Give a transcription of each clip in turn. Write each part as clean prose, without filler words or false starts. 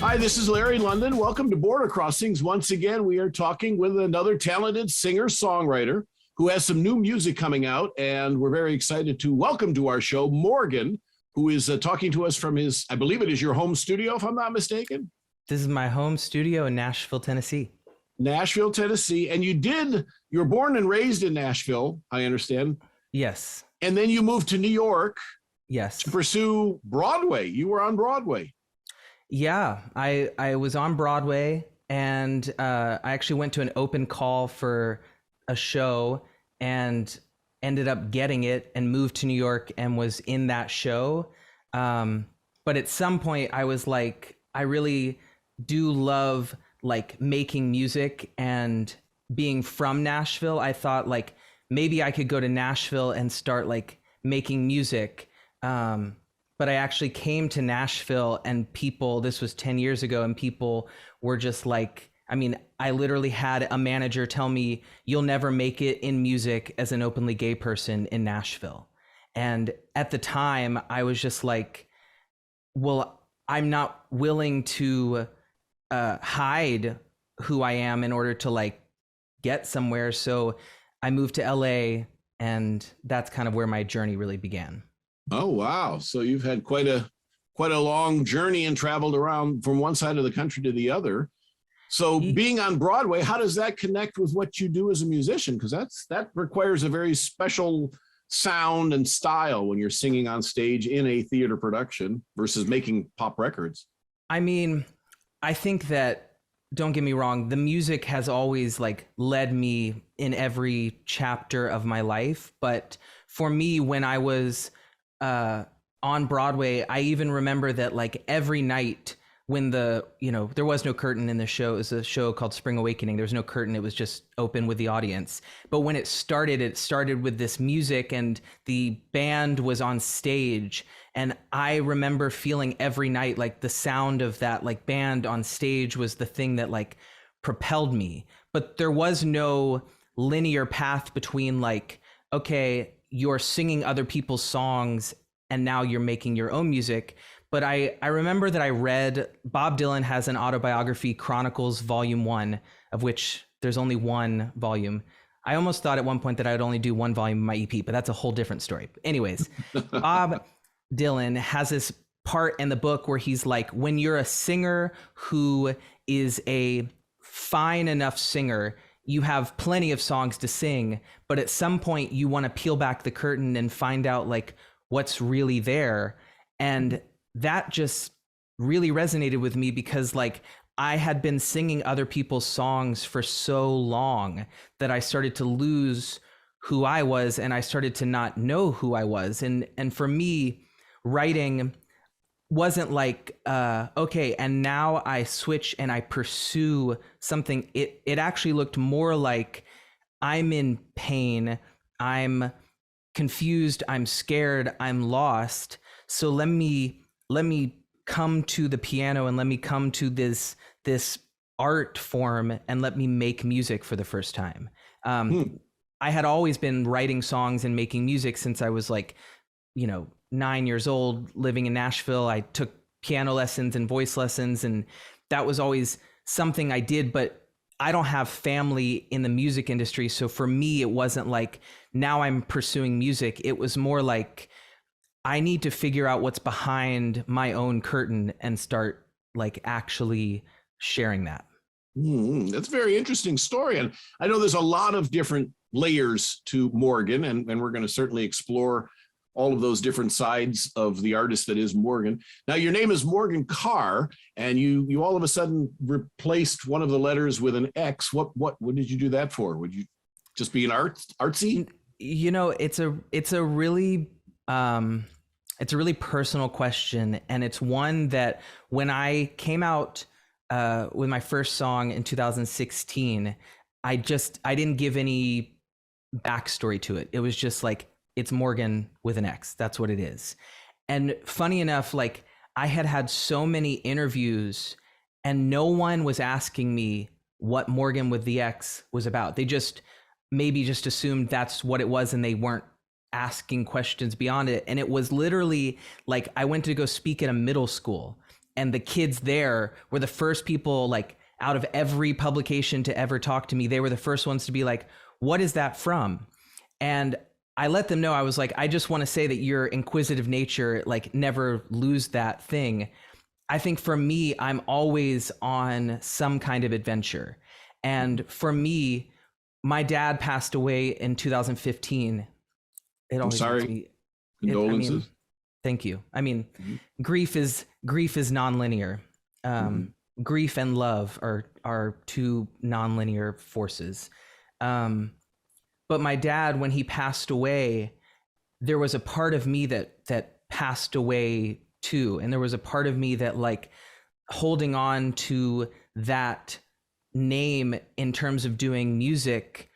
Hi, this is Larry London. Welcome to Border Crossings. Once again, we are talking with another talented singer-songwriter who has some new music coming out, and we're very excited to welcome to our show Morgan, who is talking to us from his, I believe it is your home studio, if I'm not mistaken. This is my home studio in Nashville, Tennessee. Nashville, Tennessee. And you were born and raised in Nashville, I understand. Yes. And then you moved to New York. Yes. To pursue Broadway. You were on Broadway. Yeah, I was on Broadway, and I actually went to an open call for a show and ended up getting it and moved to New York and was in that show. But at some point I was like, I really do love like making music, and being from Nashville, I thought like maybe I could go to Nashville and start like making music. But I actually came to Nashville, and people, this was 10 years ago, and people were just like, I mean, I literally had a manager tell me, you'll never make it in music as an openly gay person in Nashville. And at the time I was just like, well, I'm not willing to hide who I am in order to like get somewhere. So I moved to LA, and that's kind of where my journey really began. Oh, wow. So you've had quite a long journey and traveled around from one side of the country to the other. So being on Broadway, how does that connect with what you do as a musician? Because that requires a very special sound and style when you're singing on stage in a theater production versus making pop records. I mean, I think that, don't get me wrong, the music has always like led me in every chapter of my life. But for me, when I was on Broadway, I even remember that like every night when there was no curtain in the show. It was a show called Spring Awakening. There was no curtain. It was just open with the audience. But when it started with this music, and the band was on stage. And I remember feeling every night like the sound of that like band on stage was the thing that like propelled me. But there was no linear path between like, okay, you're singing other people's songs and now you're making your own music. But I remember that I read, Bob Dylan has an autobiography, Chronicles Volume 1, of which there's only one volume. I almost thought at one point that I would only do one volume of my EP, but that's a whole different story. Anyways, Bob Dylan has this part in the book where he's like, when you're a singer who is a fine enough singer, you have plenty of songs to sing, but at some point you want to peel back the curtain and find out like what's really there. And that just really resonated with me, because like I had been singing other people's songs for so long that I started to lose who I was, and I started to not know who I was. And for me, writing wasn't like, okay, and now I switch and I pursue something. It actually looked more like I'm in pain, I'm confused, I'm scared, I'm lost. So let me come to the piano, and let me come to this art form, and let me make music for the first time. I had always been writing songs and making music since I was like, 9 years old, living in Nashville. I took piano lessons and voice lessons, and that was always something I did, but I don't have family in the music industry. So for me, it wasn't like now I'm pursuing music. It was more like I need to figure out what's behind my own curtain and start like actually sharing that. That's a very interesting story. And I know there's a lot of different layers to Morgan, and we're going to certainly explore all of those different sides of the artist that is Morgan. Now, your name is Morgan Carr, and you all of a sudden replaced one of the letters with an X. What did you do that for? Would you just be an artsy? It's a really personal question, and it's one that when I came out with my first song in 2016, I didn't give any backstory to it. It was just like, it's Morgan with an X. That's what it is. And funny enough, like I had so many interviews, and no one was asking me what Morgan with the X was about. They maybe just assumed that's what it was, and they weren't asking questions beyond it. And it was literally like I went to go speak at a middle school, and the kids there were the first people, like out of every publication to ever talk to me. They were the first ones to be like, what is that from? And I let them know, I was like, I just want to say that your inquisitive nature, like, never lose that thing. I think for me, I'm always on some kind of adventure. And for me, my dad passed away in 2015. It always I'm sorry. makes me, Condolences. thank you. I mean, grief is nonlinear. Grief and love are two nonlinear forces. But my dad, when he passed away, there was a part of me that passed away too. And there was a part of me that, like, holding on to that name in terms of doing music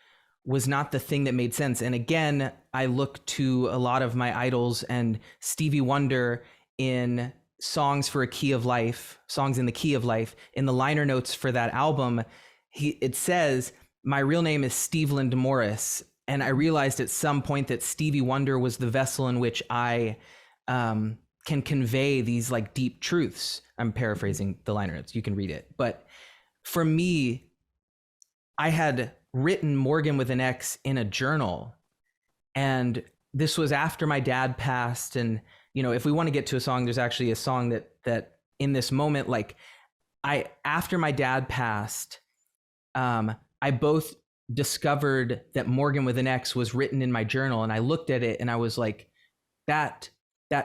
was not the thing that made sense. And again, I look to a lot of my idols, and Stevie Wonder in Songs in the Key of Life, in the liner notes for that album, it says, my real name is Steveland Morris. And I realized at some point that Stevie Wonder was the vessel in which I can convey these, like, deep truths. I'm paraphrasing the liner notes. You can read it. But for me, I had written Morgan with an X in a journal. And this was after my dad passed. And, you know, if we want to get to a song, there's actually a song that in this moment, like, after my dad passed, I both discovered that Morgan with an X was written in my journal, and I looked at it and I was like, that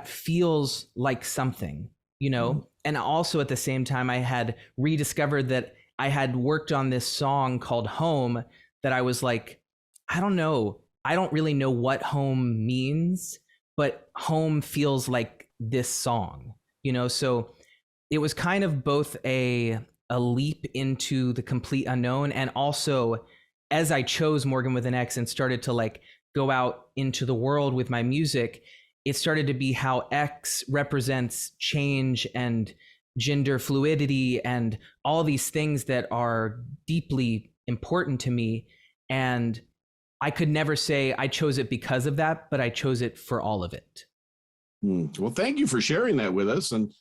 feels like something, you know? And also at the same time, I had rediscovered that I had worked on this song called Home, that I was like, I don't know. I don't really know what home means, but home feels like this song, you know? So it was kind of both a leap into the complete unknown, and also, as I chose Morgan with an X and started to, like, go out into the world with my music, it started to be how X represents change and gender fluidity and all these things that are deeply important to me. And I could never say I chose it because of that, but I chose it for all of it. Well, thank you for sharing that with us. And,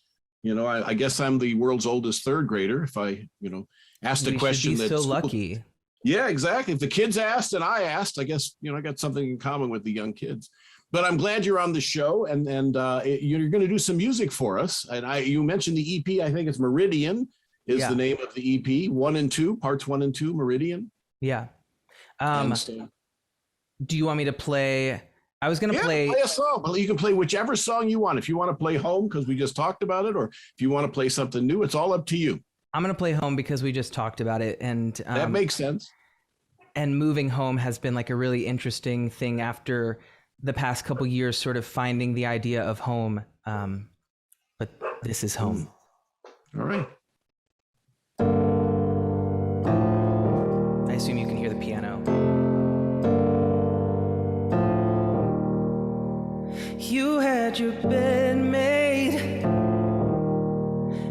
you know, I guess I'm the world's oldest third grader. If I, you know, asked a question that's so lucky. Yeah, exactly. If the kids asked and I asked, I guess, you know, I got something in common with the young kids. But I'm glad you're on the show, and you're going to do some music for us. And you mentioned the EP. I think it's Meridian is the name of the EP. 1 and 2, parts 1 and 2, Meridian. Yeah. Do you want me to play? I was going to play a song. Well, you can play whichever song you want. If you want to play Home, because we just talked about it, or if you want to play something new, it's all up to you. I'm going to play Home because we just talked about it. And that makes sense. And moving home has been, like, a really interesting thing after the past couple years, sort of finding the idea of home. But this is Home. All right. I assume you can hear the piano. You had your bed made,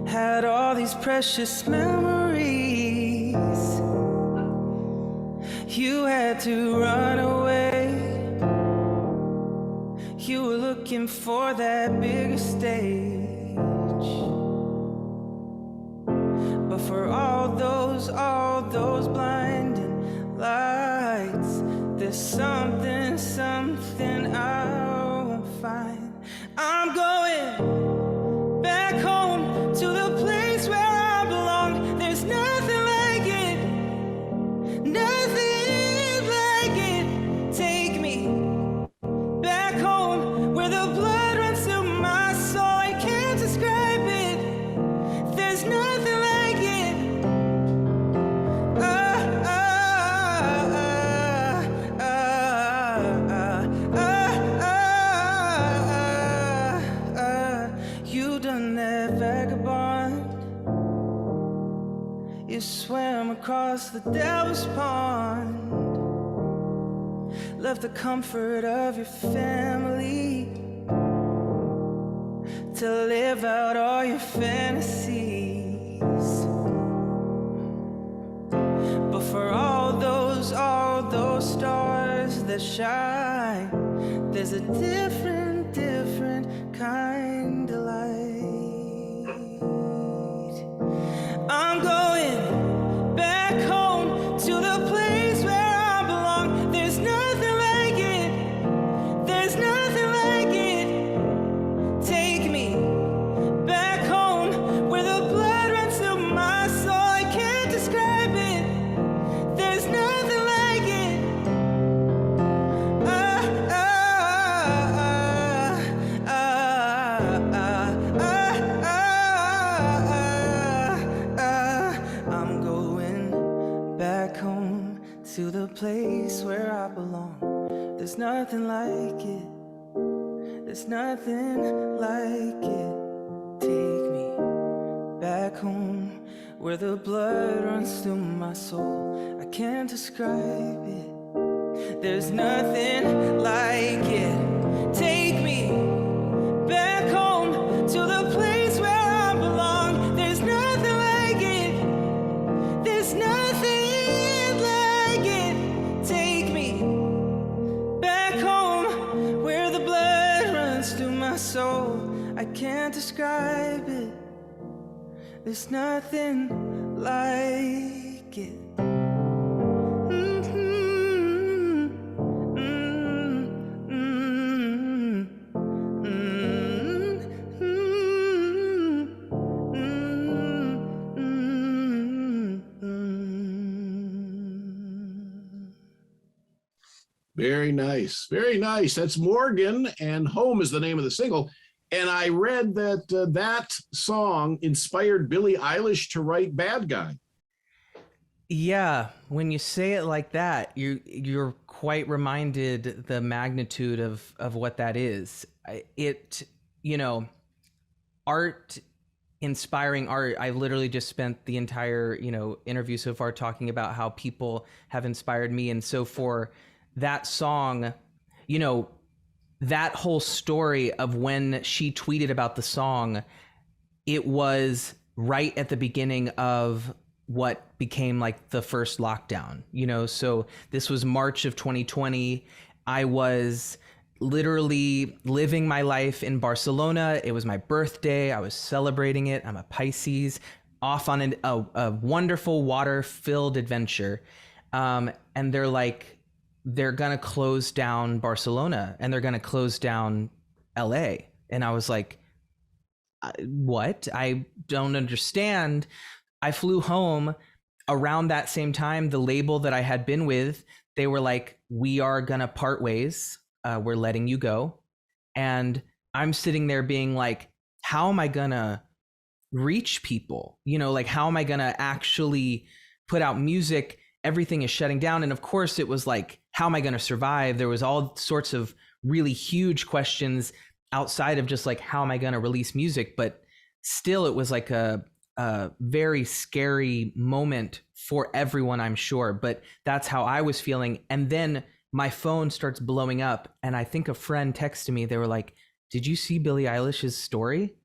had all these precious memories. You had to run away. You were looking for that bigger stage. But for all those blinding lights, there's something I'll find. I'm going back home to the place where I belong. There's nothing like it, nothing like it. Take me back home where the blood runs through my soul. I can't describe it. There's nothing like it. You done that vagabond. You swam across the devil's pond, left the comfort of your family to live out all your fantasies. But for all those stars that shine, there's a different kind of light. place where I belong. There's nothing like it. There's nothing like it. Take me back home where the blood runs through my soul. I can't describe it. There's nothing like it. Take me back home to the place where I belong. There's nothing like it. There's nothing like it. Take me back home where the blood runs through my soul. I can't describe it. There's nothing like it. Very nice. Very nice. That's Morgan, and Home is the name of the single. And I read that that song inspired Billie Eilish to write Bad Guy. Yeah, when you say it like that, you're quite reminded the magnitude of what that is. It, you know, art, inspiring art. I literally just spent the entire, interview so far talking about how people have inspired me. And so for that song, that whole story of when she tweeted about the song, it was right at the beginning of what became like the first lockdown, so this was March of 2020. I was literally living my life in Barcelona. It was my birthday. I was celebrating it. I'm a Pisces, off on a wonderful water-filled adventure. And they're gonna close down Barcelona and they're gonna close down LA. And I was like, what? I don't understand. I flew home around that same time. The label that I had been with, they were like, we are gonna part ways. We're letting you go. And I'm sitting there being like, how am I gonna reach people? How am I gonna actually put out music? Everything is shutting down. And of course it was like, how am I going to survive? There was all sorts of really huge questions outside of just like, how am I going to release music? But still, it was like a very scary moment for everyone, I'm sure. But that's how I was feeling. And then my phone starts blowing up. And I think a friend texted me. They were like, did you see Billie Eilish's story?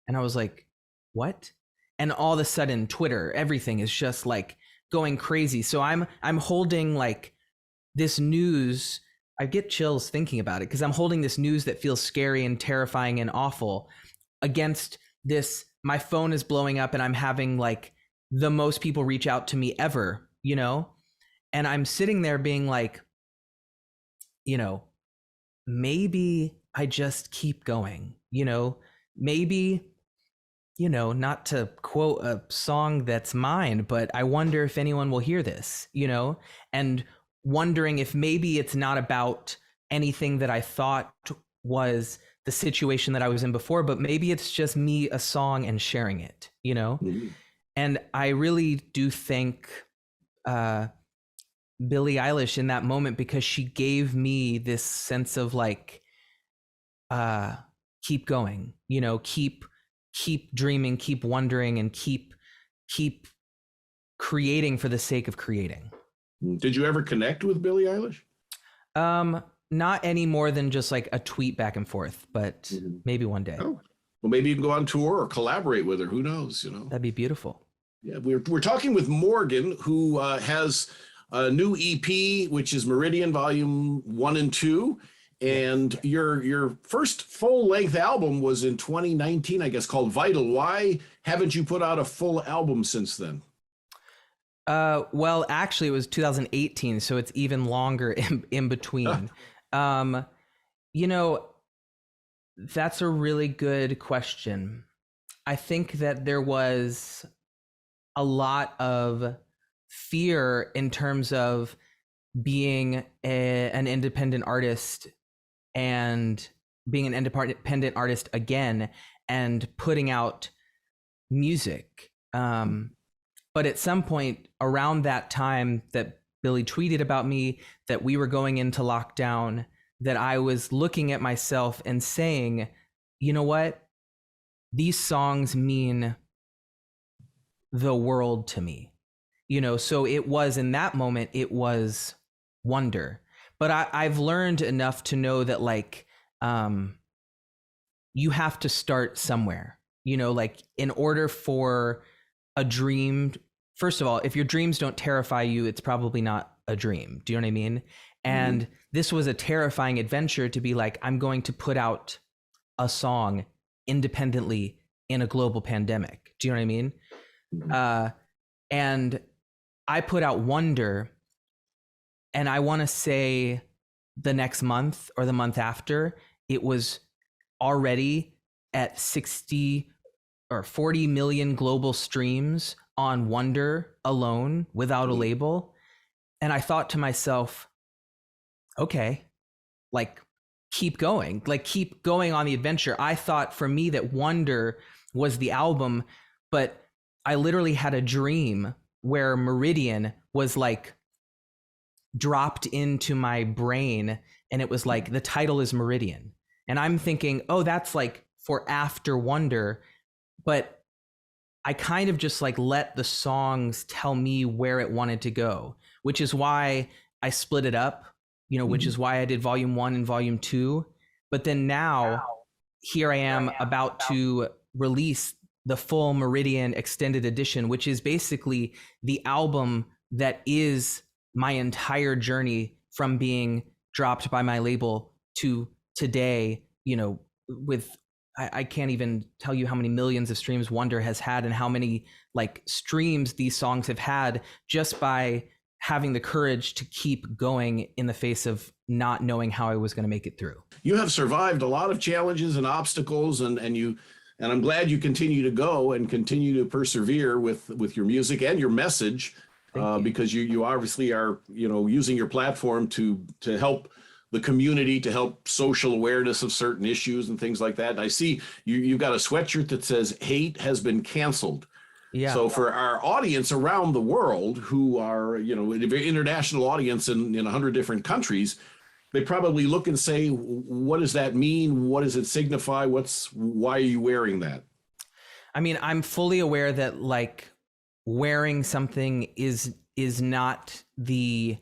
And I was like, what? And all of a sudden, Twitter, everything is just like going crazy. So I'm holding like this news. I get chills thinking about it because I'm holding this news that feels scary and terrifying and awful against this. My phone is blowing up and I'm having like the most people reach out to me ever, and I'm sitting there being like, maybe I just keep going, maybe, not to quote a song that's mine, but I wonder if anyone will hear this, and wondering if maybe it's not about anything that I thought was the situation that I was in before, but maybe it's just me, a song, and sharing it, Mm-hmm. And I really do thank Billie Eilish in that moment because she gave me this sense of like, keep going, keep dreaming, keep wondering, and keep creating for the sake of creating. Did you ever connect with Billie Eilish? Not any more than just like a tweet back and forth, but mm-hmm. Maybe one day. Oh. Well, maybe you can go on tour or collaborate with her. Who knows? That'd be beautiful. Yeah, we're talking with Morgan, who has a new EP, which is Meridian Volume 1 and 2. And your first full-length album was in 2019, I guess, called Vital. Why haven't you put out a full album since then? Well, actually, it was 2018, so it's even longer in between. That's a really good question. I think that there was a lot of fear in terms of being an independent artist and being an independent artist again and putting out music. But at some point around that time that Billy tweeted about me, that we were going into lockdown, that I was looking at myself and saying, you know what? These songs mean the world to me. So it was, in that moment, it was wonder. But I've learned enough to know that, like, you have to start somewhere. Like, in order for a dream, first of all, if your dreams don't terrify you, it's probably not a dream. Do you know what I mean? And this was a terrifying adventure, to be like, I'm going to put out a song independently in a global pandemic. Do you know what I mean? And I put out Wonder, and I want to say the next month or the month after, it was already at 60 or 40 million global streams on Wonder alone without a label. And I thought to myself, okay, like, keep going on the adventure. I thought for me that Wonder was the album, but I literally had a dream where Meridian was like dropped into my brain, and it was like, the title is Meridian. And I'm thinking, oh, that's like for after Wonder. But I kind of just like let the songs tell me where it wanted to go, which is why I split it up, which is why I did volume 1 and volume 2. But then now here I am about to release the full Meridian extended edition, which is basically the album that is my entire journey from being dropped by my label to today, with, I can't even tell you how many millions of streams Wonder has had, and how many like streams these songs have had just by having the courage to keep going in the face of not knowing how I was going to make it through. You have survived a lot of challenges and obstacles, and I'm glad you continue to go and continue to persevere with your music and your message, because you obviously are, using your platform to help the community, to help social awareness of certain issues and things like that. And I see you've got a sweatshirt that says "Hate has been canceled." Yeah. So for our audience around the world, who are, a very international audience in 100 different countries, they probably look and say, what does that mean? What does it signify? Why are you wearing that? I mean, I'm fully aware that like wearing something is not the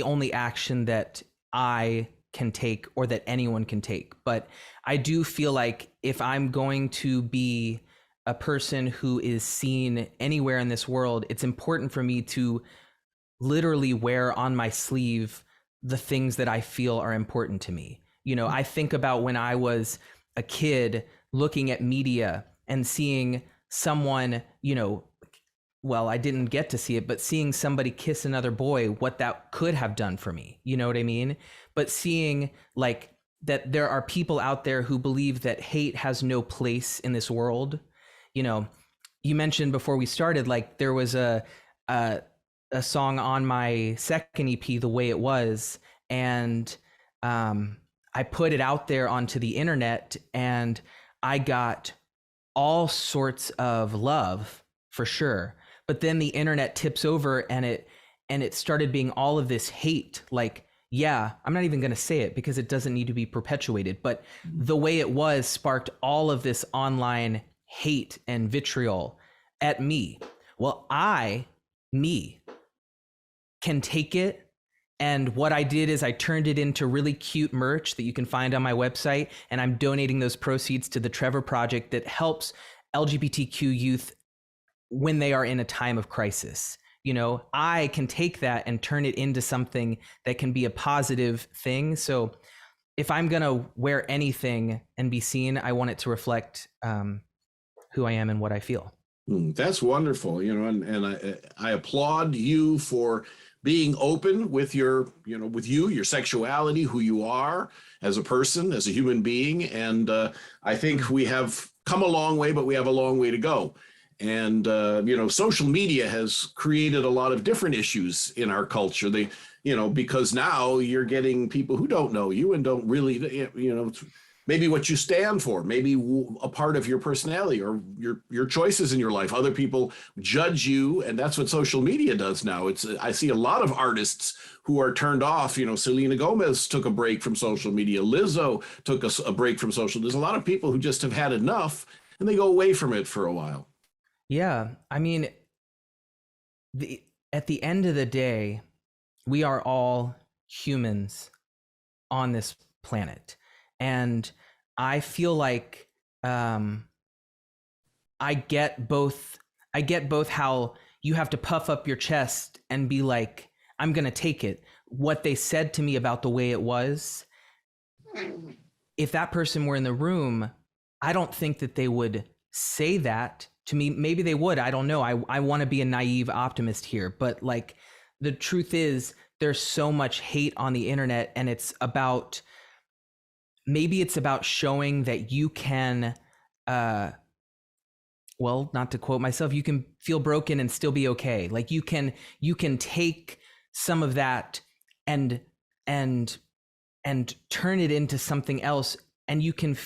only action that I can take or that anyone can take. But I do feel like if I'm going to be a person who is seen anywhere in this world, it's important for me to literally wear on my sleeve the things that I feel are important to me. I think about when I was a kid looking at media and seeing someone, well, I didn't get to see it, but seeing somebody kiss another boy, what that could have done for me. You know what I mean? But seeing like that there are people out there who believe that hate has no place in this world. You mentioned before we started, like there was a song on my second EP, The Way It Was, and I put it out there onto the internet, and I got all sorts of love for sure. But then the internet tips over, and it started being all of this hate. Like, yeah, I'm not even going to say it because it doesn't need to be perpetuated, but The Way It Was sparked all of this online hate and vitriol at me. Well, me can take it. And what I did is I turned it into really cute merch that you can find on my website. And I'm donating those proceeds to the Trevor Project that helps LGBTQ youth when they are in a time of crisis. I can take that and turn it into something that can be a positive thing. So if I'm going to wear anything and be seen, I want it to reflect who I am and what I feel. That's wonderful, and I applaud you for being open with your sexuality, who you are as a person, as a human being. And I think we have come a long way, but we have a long way to go. And, social media has created a lot of different issues in our culture. Because now you're getting people who don't know you and don't really, maybe what you stand for, maybe a part of your personality or your choices in your life. Other people judge you, and that's what social media does now. I see a lot of artists who are turned off. You know, Selena Gomez took a break from social media. Lizzo took a break from social. There's a lot of people who just have had enough and they go away from it for a while. Yeah, I mean, at the end of the day, we are all humans on this planet, and I feel like I get both. I get both how you have to puff up your chest and be like, I'm gonna take it. What they said to me about the way it was, if that person were in the room, I don't think that they would say that to me. Maybe they would. I don't know. I want to be a naive optimist here, but like the truth is there's so much hate on the internet, and maybe it's about showing that you can, well, not to quote myself, you can feel broken and still be okay. Like you can take some of that and turn it into something else. And you can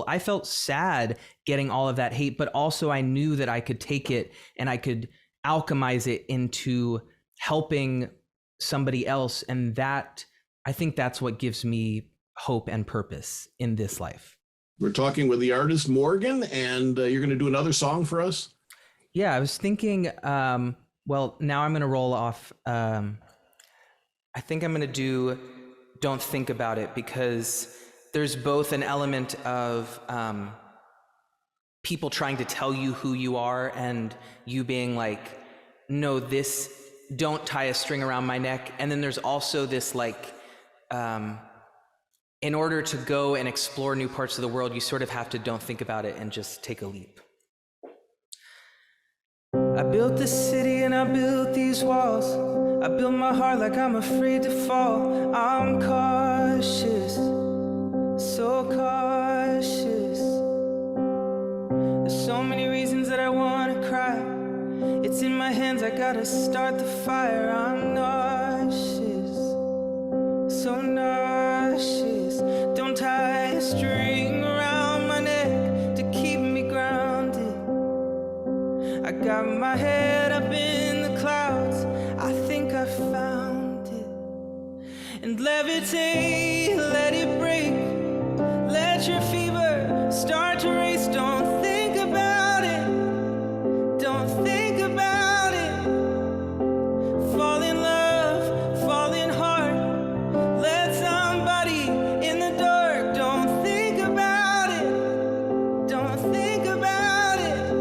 I felt sad getting all of that hate, but also I knew that I could take it and I could alchemize it into helping somebody else. And I think that's what gives me hope and purpose in this life. We're talking with the artist Morgan, and you're going to do another song for us. Yeah, I was thinking, well, now I'm going to roll off. I think I'm going to do Don't Think About It, because there's both an element of people trying to tell you who you are and you being like, no, don't tie a string around my neck. And then there's also this like, in order to go and explore new parts of the world, you sort of have to don't think about it and just take a leap. I built this city and I built these walls. I built my heart like I'm afraid to fall. I'm cautious, so cautious. There's so many reasons that I want to cry. It's in my hands, I gotta start the fire. I'm nauseous, so nauseous. Don't tie a string around my neck to keep me grounded. I got my head up in the clouds, I think I found it. And levitate, let it break. Let your fever start to race. Don't think about it. Don't think about it. Fall in love, fall in heart. Let somebody in the dark. Don't think about it. Don't think about it.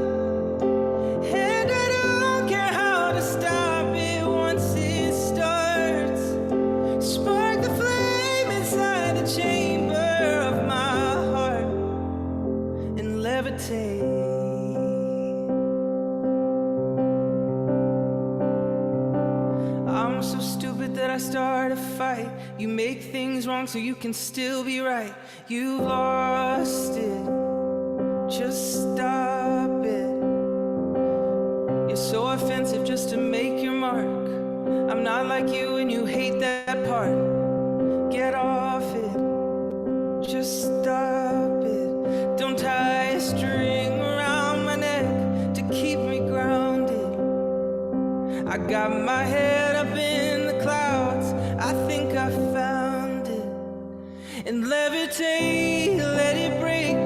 And I don't care how to stop it once it starts. Spark the flame inside the chamber of my heart and levitate. I'm so stupid that I start a fight. You make things wrong so you can still be right. You lost it, just stop it. You're so offensive just to make your mark. I'm not like you and you hate that part. Get off it, just stop it. Don't tie a string around my neck to keep me grounded. I got my head up in the clouds, I think I found it. And levitate, let it break.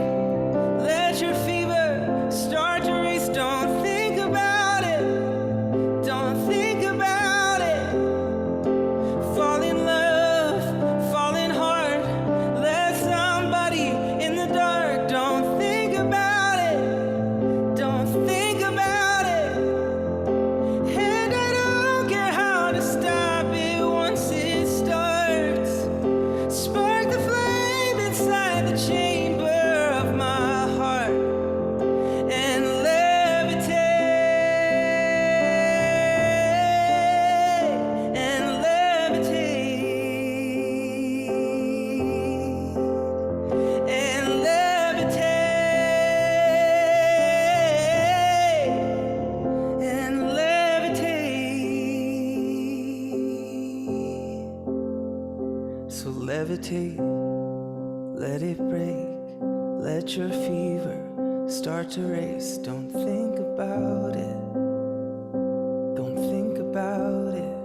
Let your fever start to race. Don't think about it. Don't think about it. Fall in love, fall in heart. Let somebody in the dark. Don't think about it. Don't think about it. And I don't care how to stop it once it starts. Spark the flame inside the chamber of my heart and levitate, and levitate, and levitate, and levitate. So levitate, let it break. Let your fever start to race. Don't think about it. Don't think about it.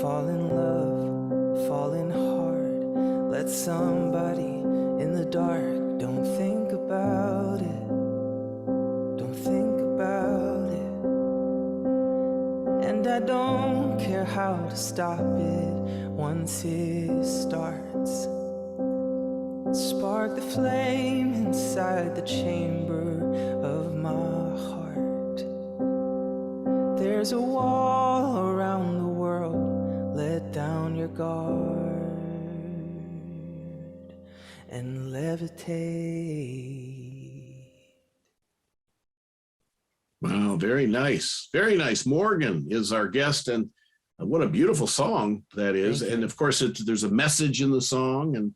Fall in love, falling hard. Let somebody in the dark. Don't think about it. Don't think about it. And I don't care how to stop it once it starts. Spark the flame inside the chamber of my heart. There's a wall around the world. Let down your guard and levitate. Wow, very nice. Very nice. Morgan is our guest, and what a beautiful song that is. And of course, there's a message in the song, and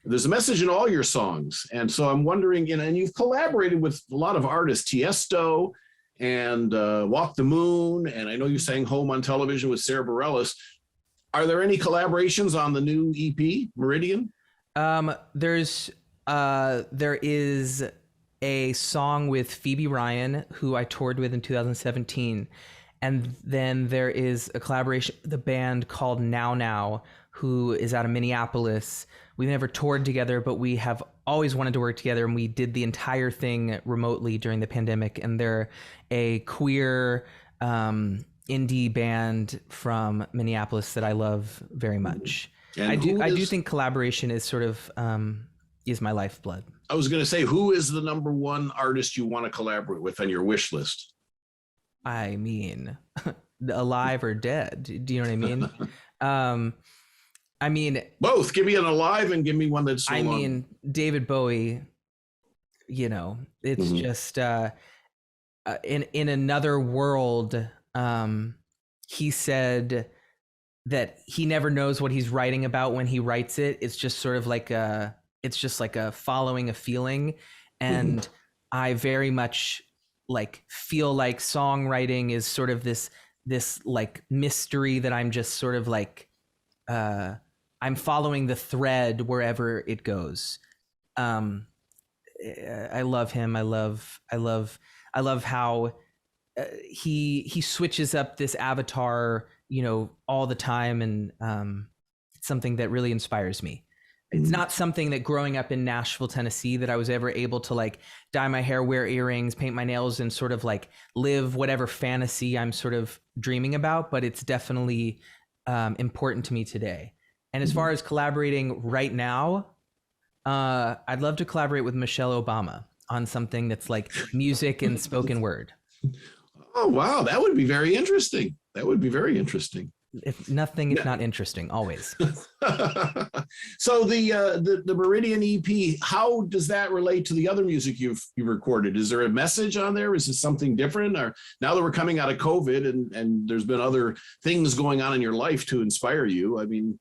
there's a message in all your songs. And so I'm wondering, and you've collaborated with a lot of artists, Tiesto and Walk the Moon, and I know you sang Home on Television with Sarah Bareilles. Are there any collaborations on the new EP, Meridian? There is a song with Phoebe Ryan, who I toured with in 2017. And then there is a collaboration with a band called Now Now, who is out of Minneapolis. We've never toured together, but we have always wanted to work together, and we did the entire thing remotely during the pandemic. And they're a queer indie band from Minneapolis that I love very much. And I do think collaboration is sort of is my lifeblood. I was going to say, who is the number one artist you want to collaborate with on your wish list? I mean, alive or dead. Do you know what I mean? I mean, both. Give me an alive and give me one that's so I long. mean, David Bowie, you know, it's just in another world. He said that he never knows what he's writing about when he writes it. It's just sort of like it's just like a following a feeling. And I very much like feel like songwriting is sort of this like mystery that I'm just sort of like, I'm following the thread wherever it goes. I love him. I love how he switches up this avatar, you know, all the time. And it's something that really inspires me. It's not something that growing up in Nashville, Tennessee, that I was ever able to like dye my hair, wear earrings, paint my nails, and sort of like live whatever fantasy I'm sort of dreaming about. But it's definitely important to me today. And as far as collaborating right now, I'd love to collaborate with Michelle Obama on something that's like music and spoken word. Oh, wow. That would be very interesting. That would be very interesting. If nothing is not interesting, always. So the Meridian EP, how does that relate to the other music you've recorded? Is there a message on there? Is it something different? Or now that we're coming out of COVID and there's been other things going on in your life to inspire you, I mean,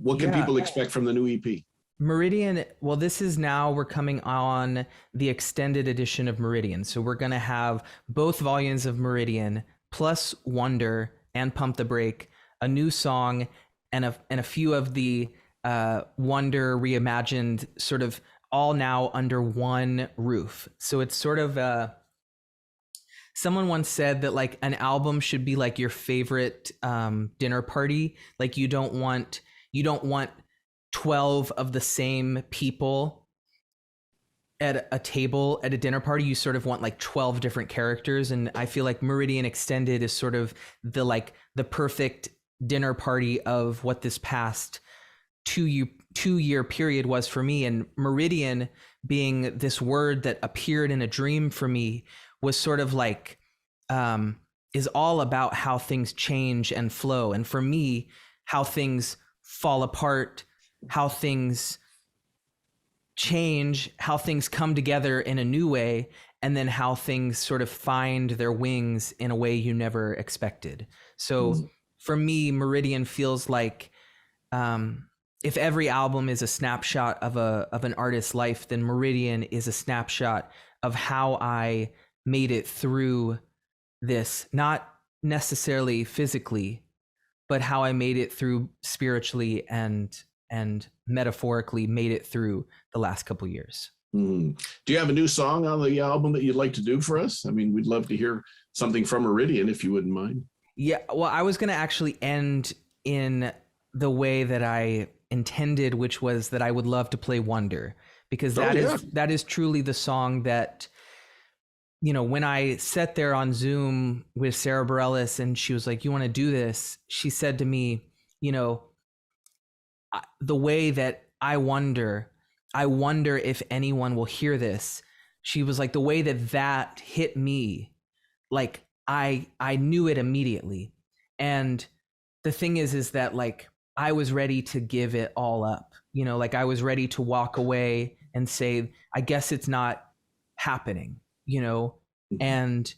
what can people expect from the new EP? Meridian, well, this is now, we're coming on the extended edition of Meridian. So we're going to have both volumes of Meridian plus Wonder and Pump the Brake, a new song, and a few of the Wonder reimagined, sort of all now under one roof. So it's sort of someone once said that like an album should be like your favorite dinner party. Like you don't want 12 of the same people at a table at a dinner party. You sort of want like 12 different characters. And I feel like Meridian Extended is sort of the perfect dinner party of what this past two-year period was for me. And Meridian, being this word that appeared in a dream for me, was sort of like is all about how things change and flow. And for me, how things fall apart, how things change, how things come together in a new way, and then how things sort of find their wings in a way you never expected. So for me, Meridian feels like if every album is a snapshot of an artist's life, then Meridian is a snapshot of how I made it through this, not necessarily physically, but how I made it through spiritually and and metaphorically made it through the last couple years. Do you have a new song on the album that you'd like to do for us? I mean, we'd love to hear something from Meridian, if you wouldn't mind. Yeah, well, I was going to actually end in the way that I intended, which was that I would love to play Wonder, because that is truly the song that, you know, when I sat there on Zoom with Sarah Bareilles and she was like, "You want to do this?" She said to me, you know, the way that I wonder if anyone will hear this. She was like, the way that hit me, like I knew it immediately. And the thing is that like, I was ready to give it all up, you know, like I was ready to walk away and say, I guess it's not happening, you know? And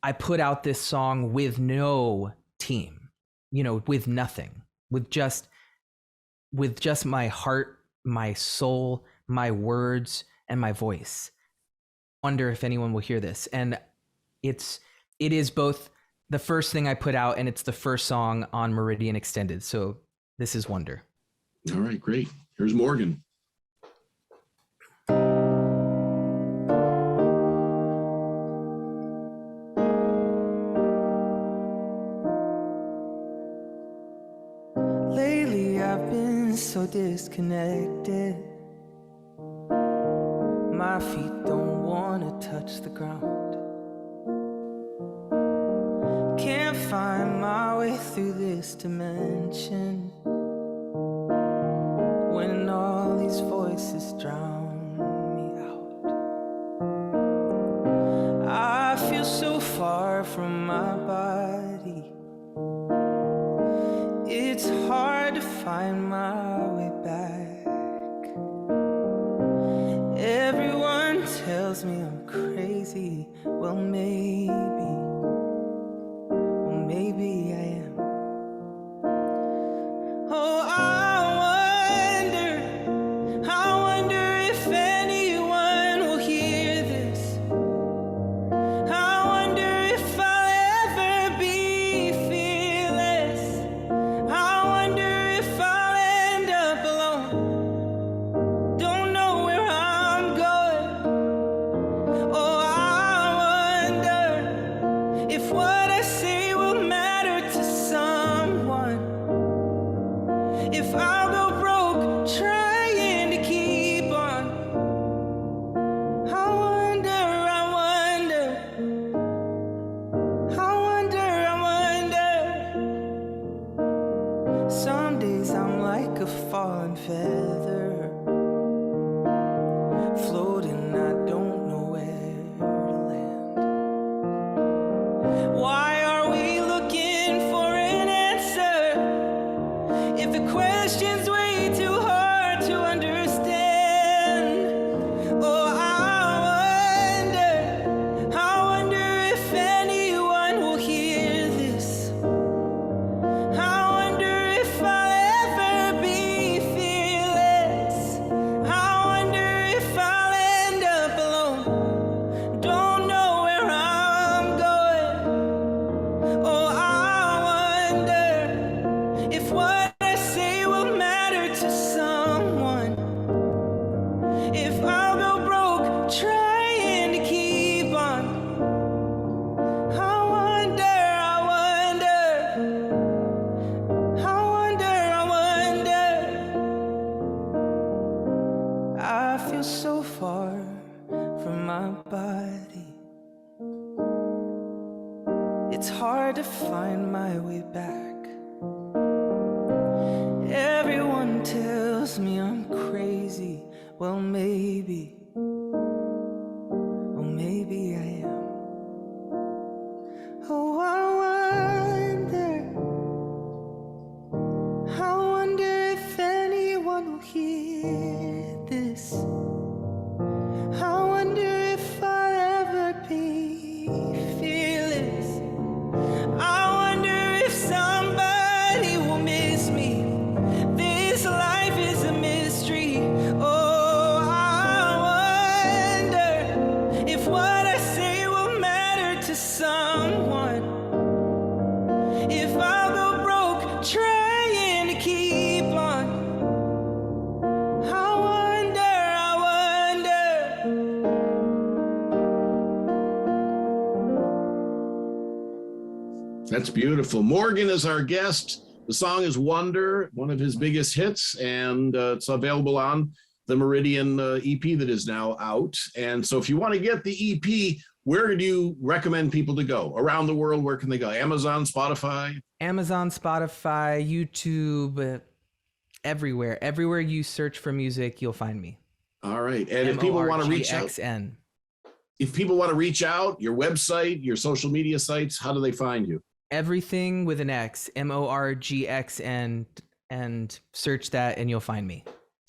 I put out this song with no team, you know, with nothing, with just my heart, my soul, my words, and my voice. Wonder if anyone will hear this. And it is both the first thing I put out and it's the first song on Meridian Extended. So this is Wonder. All right, great. Here's Morgan. Lately I've been so disconnected. My feet don't want to touch the ground. Can't find my way through this dimension when all these voices drown me out. I feel so far from my body. It's hard to find my way back. Everyone tells me I'm crazy. Well, maybe I am. Oh, I wonder if anyone will hear this. I wonder if I'll ever be fearless. I wonder if I'll end up alone. Don't know where I'm going. Oh, I wonder if what I say will matter to someone. If I'll go broke trying to keep on. I wonder, I wonder. Some days I'm like a fallen feather, floating, I don't know where to land. Why are we looking for an answer if the question's way too hard to understand? Oh, I wonder if anyone will hear this. I wonder if I'll ever be fearless. I wonder if I'll end up alone. Don't know where I'm going. Oh, I wonder if what I say will matter to someone. If I'll go broke trying to keep on. I wonder, I feel so far from my body. It's hard to find my way back. Everyone tells me I'm crazy. Well, maybe I am. Oh, I wonder if anyone will hear this. I wonder if I'll ever be fearless. I wonder if somebody will miss me. This life is a mystery. Oh, I wonder if what I say will matter to someone. That's beautiful. Morgan is our guest. The song is Wonder, one of his biggest hits, and it's available on the Meridian EP that is now out. And so if you want to get the EP, where do you recommend people to go? Around the world, where can they go? Amazon, Spotify? Amazon, Spotify, YouTube, everywhere. Everywhere you search for music, you'll find me. All right. And if people want to reach out, if people want to reach out, your website, your social media sites, how do they find you? Everything with an X, morgxn, and search that and you'll find me.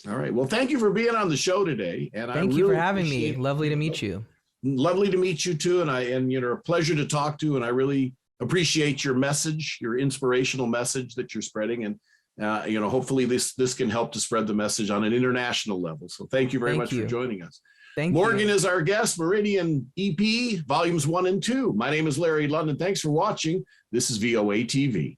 All right. Well, thank you for being on the show today. And thank you for having me. Lovely to meet you. Lovely to meet you too. And you're a pleasure to talk to. And I really appreciate your message, your inspirational message that you're spreading. And hopefully this can help to spread the message on an international level. So thank you very much for joining us. Morgan is our guest, Meridian EP, volumes 1 and 2. My name is Larry London. Thanks for watching. This is VOA TV.